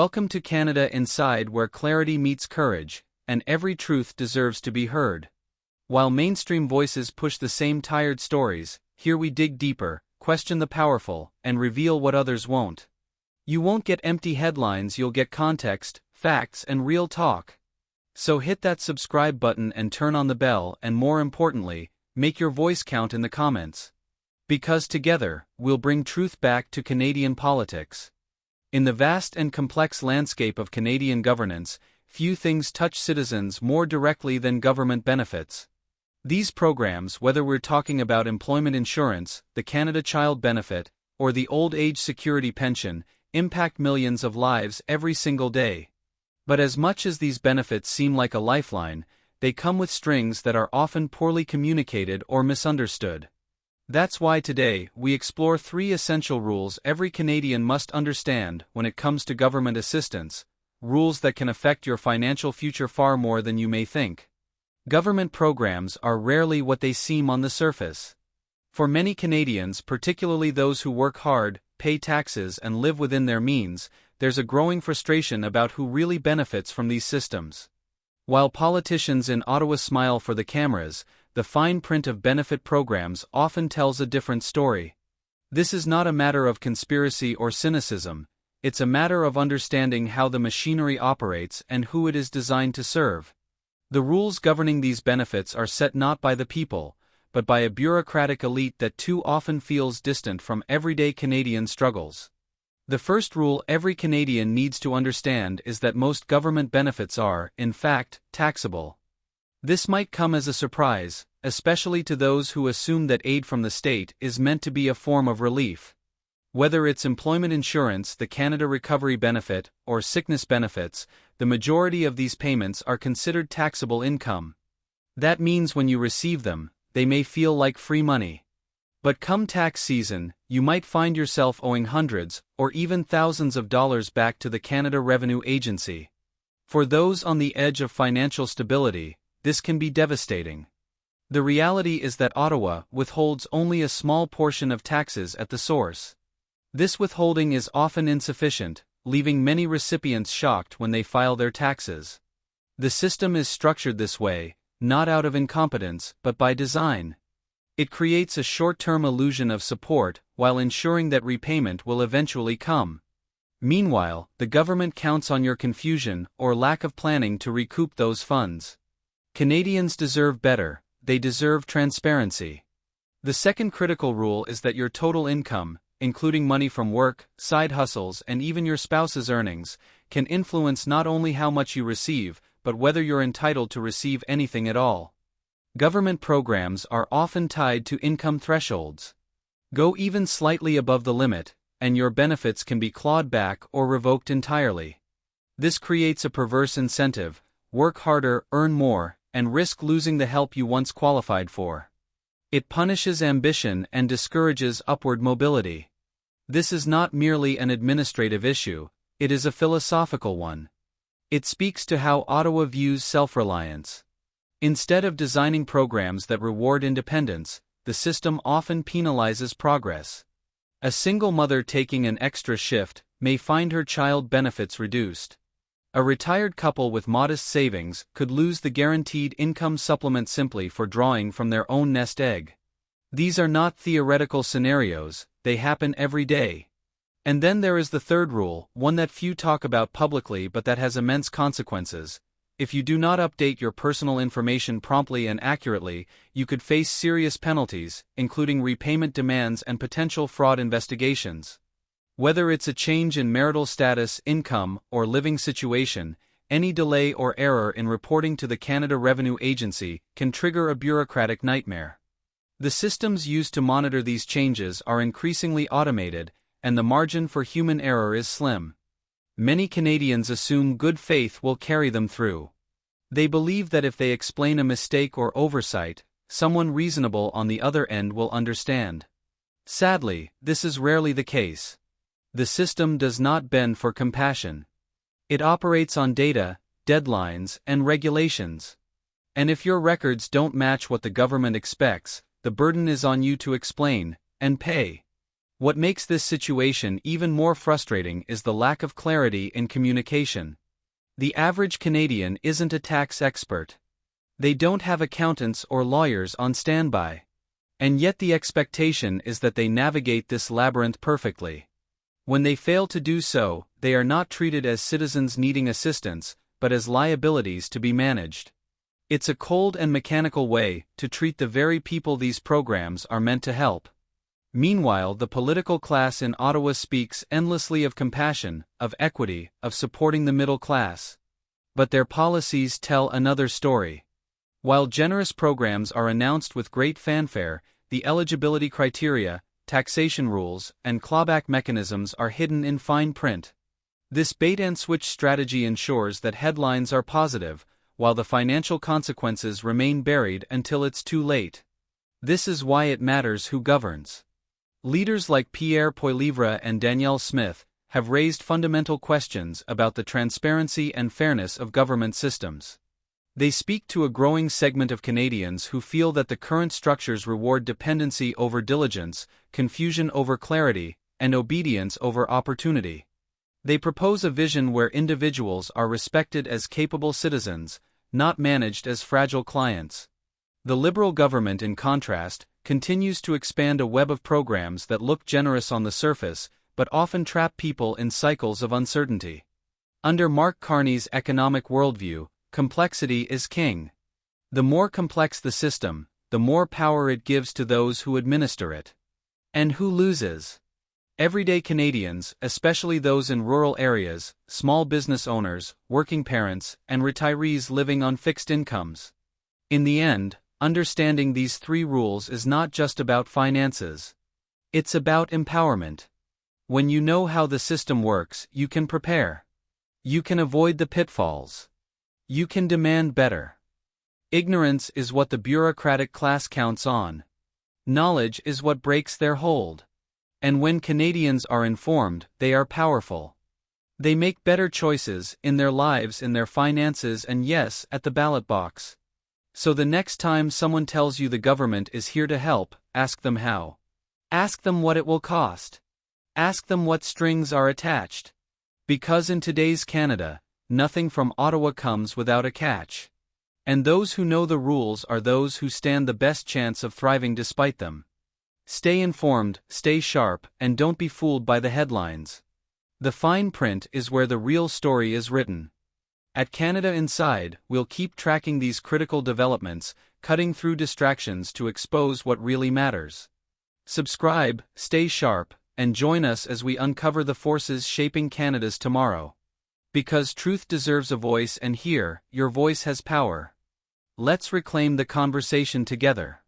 Welcome to Canada Inside, where clarity meets courage, and every truth deserves to be heard. While mainstream voices push the same tired stories, here we dig deeper, question the powerful, and reveal what others won't. You won't get empty headlines, you'll get context, facts, and real talk. So hit that subscribe button and turn on the bell, and more importantly, make your voice count in the comments. Because together, we'll bring truth back to Canadian politics. In the vast and complex landscape of Canadian governance, few things touch citizens more directly than government benefits. These programs, whether we're talking about employment insurance, the Canada Child Benefit, or the Old Age Security Pension, impact millions of lives every single day. But as much as these benefits seem like a lifeline, they come with strings that are often poorly communicated or misunderstood. That's why today, we explore 3 essential rules every Canadian must understand when it comes to government assistance, rules that can affect your financial future far more than you may think. Government programs are rarely what they seem on the surface. For many Canadians, particularly those who work hard, pay taxes, and live within their means, there's a growing frustration about who really benefits from these systems. While politicians in Ottawa smile for the cameras, the fine print of benefit programs often tells a different story. This is not a matter of conspiracy or cynicism, it's a matter of understanding how the machinery operates and who it is designed to serve. The rules governing these benefits are set not by the people, but by a bureaucratic elite that too often feels distant from everyday Canadian struggles. The first rule every Canadian needs to understand is that most government benefits are, in fact, taxable. This might come as a surprise, especially to those who assume that aid from the state is meant to be a form of relief. Whether it's employment insurance, the Canada Recovery Benefit, or sickness benefits, the majority of these payments are considered taxable income. That means when you receive them, they may feel like free money. But come tax season, you might find yourself owing hundreds, or even thousands of dollars back to the Canada Revenue Agency. For those on the edge of financial stability, this can be devastating. The reality is that Ottawa withholds only a small portion of taxes at the source. This withholding is often insufficient, leaving many recipients shocked when they file their taxes. The system is structured this way, not out of incompetence, but by design. It creates a short-term illusion of support while ensuring that repayment will eventually come. Meanwhile, the government counts on your confusion or lack of planning to recoup those funds. Canadians deserve better, they deserve transparency. The second critical rule is that your total income, including money from work, side hustles, and even your spouse's earnings, can influence not only how much you receive, but whether you're entitled to receive anything at all. Government programs are often tied to income thresholds. Go even slightly above the limit, and your benefits can be clawed back or revoked entirely. This creates a perverse incentive: work harder, earn more, and risk losing the help you once qualified for. It punishes ambition and discourages upward mobility. This is not merely an administrative issue, it is a philosophical one. It speaks to how Ottawa views self-reliance. Instead of designing programs that reward independence, the system often penalizes progress. A single mother taking an extra shift may find her child benefits reduced. A retired couple with modest savings could lose the guaranteed income supplement simply for drawing from their own nest egg. These are not theoretical scenarios, they happen every day. And then there is the third rule, one that few talk about publicly but that has immense consequences. If you do not update your personal information promptly and accurately, you could face serious penalties, including repayment demands and potential fraud investigations. Whether it's a change in marital status, income, or living situation, any delay or error in reporting to the Canada Revenue Agency can trigger a bureaucratic nightmare. The systems used to monitor these changes are increasingly automated, and the margin for human error is slim. Many Canadians assume good faith will carry them through. They believe that if they explain a mistake or oversight, someone reasonable on the other end will understand. Sadly, this is rarely the case. The system does not bend for compassion. It operates on data, deadlines, and regulations. And if your records don't match what the government expects, the burden is on you to explain and pay. What makes this situation even more frustrating is the lack of clarity in communication. The average Canadian isn't a tax expert. They don't have accountants or lawyers on standby. And yet the expectation is that they navigate this labyrinth perfectly. When they fail to do so, they are not treated as citizens needing assistance, but as liabilities to be managed. It's a cold and mechanical way to treat the very people these programs are meant to help. Meanwhile, the political class in Ottawa speaks endlessly of compassion, of equity, of supporting the middle class. But their policies tell another story. While generous programs are announced with great fanfare, the eligibility criteria, taxation rules, and clawback mechanisms are hidden in fine print. This bait-and-switch strategy ensures that headlines are positive, while the financial consequences remain buried until it's too late. This is why it matters who governs. Leaders like Pierre Poilievre and Danielle Smith have raised fundamental questions about the transparency and fairness of government systems. They speak to a growing segment of Canadians who feel that the current structures reward dependency over diligence, confusion over clarity, and obedience over opportunity. They propose a vision where individuals are respected as capable citizens, not managed as fragile clients. The Liberal government, in contrast, continues to expand a web of programs that look generous on the surface, but often trap people in cycles of uncertainty. Under Mark Carney's economic worldview, complexity is king. The more complex the system, the more power it gives to those who administer it. And who loses? Everyday Canadians, especially those in rural areas, small business owners, working parents, and retirees living on fixed incomes. In the end, understanding these three rules is not just about finances. It's about empowerment. When you know how the system works, you can prepare. You can avoid the pitfalls. You can demand better. Ignorance is what the bureaucratic class counts on. Knowledge is what breaks their hold. And when Canadians are informed, they are powerful. They make better choices in their lives, in their finances, and yes, at the ballot box. So the next time someone tells you the government is here to help, ask them how. Ask them what it will cost. Ask them what strings are attached. Because in today's Canada, nothing from Ottawa comes without a catch. And those who know the rules are those who stand the best chance of thriving despite them. Stay informed, stay sharp, and don't be fooled by the headlines. The fine print is where the real story is written. At Canada Inside, we'll keep tracking these critical developments, cutting through distractions to expose what really matters. Subscribe, stay sharp, and join us as we uncover the forces shaping Canada's tomorrow. Because truth deserves a voice, and here, your voice has power. Let's reclaim the conversation together.